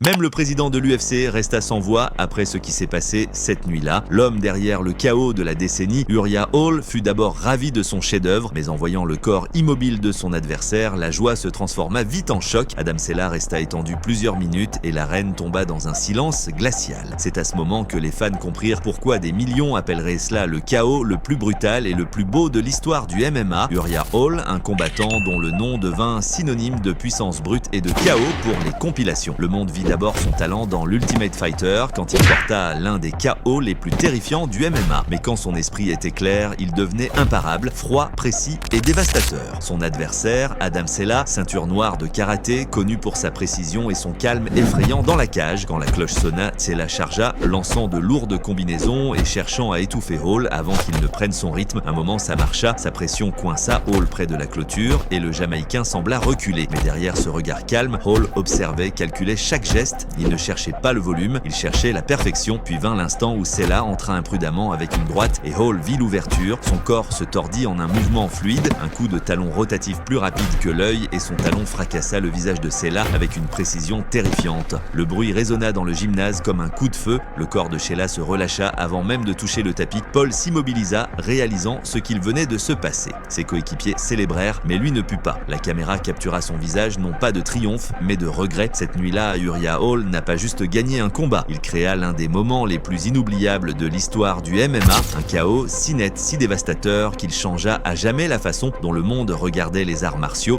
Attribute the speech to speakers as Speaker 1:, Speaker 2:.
Speaker 1: Même le président de l'UFC resta sans voix après ce qui s'est passé cette nuit-là. L'homme derrière le chaos de la décennie, Uriah Hall, fut d'abord ravi de son chef-d'œuvre, mais en voyant le corps immobile de son adversaire, la joie se transforma vite en choc. Adam Cella resta étendu plusieurs minutes et l'arène tomba dans un silence glacial. C'est à ce moment que les fans comprirent pourquoi des millions appelleraient cela le chaos le plus brutal et le plus beau de l'histoire du MMA. Uriah Hall, un combattant dont le nom devint synonyme de puissance brute et de chaos pour les compilations. Le monde vit d'abord son talent dans l'Ultimate Fighter quand il porta l'un des KO les plus terrifiants du MMA. Mais quand son esprit était clair, il devenait imparable, froid, précis et dévastateur. Son adversaire, Adam Cella, ceinture noire de karaté, connu pour sa précision et son calme effrayant dans la cage. Quand la cloche sonna, Cella chargea, lançant de lourdes combinaisons et cherchant à étouffer Hall avant qu'il ne prenne son rythme. Un moment, ça marcha, sa pression coinça Hall près de la clôture et le Jamaïcain sembla reculer. Mais derrière ce regard calme, Hall observait, calculait chaque geste. Il ne cherchait pas le volume, il cherchait la perfection. Puis vint l'instant où Cella entra imprudemment avec une droite et Hall vit l'ouverture. Son corps se tordit en un mouvement fluide, un coup de talon rotatif plus rapide que l'œil et son talon fracassa le visage de Cella avec une précision terrifiante. Le bruit résonna dans le gymnase comme un coup de feu. Le corps de Cella se relâcha avant même de toucher le tapis. Paul s'immobilisa, réalisant ce qu'il venait de se passer. Ses coéquipiers célébrèrent, mais lui ne put pas. La caméra captura son visage, non pas de triomphe, mais de regret. Cette nuit-là, Uriah Hall n'a pas juste gagné un combat, il créa l'un des moments les plus inoubliables de l'histoire du MMA, un chaos si net, si dévastateur qu'il changea à jamais la façon dont le monde regardait les arts martiaux.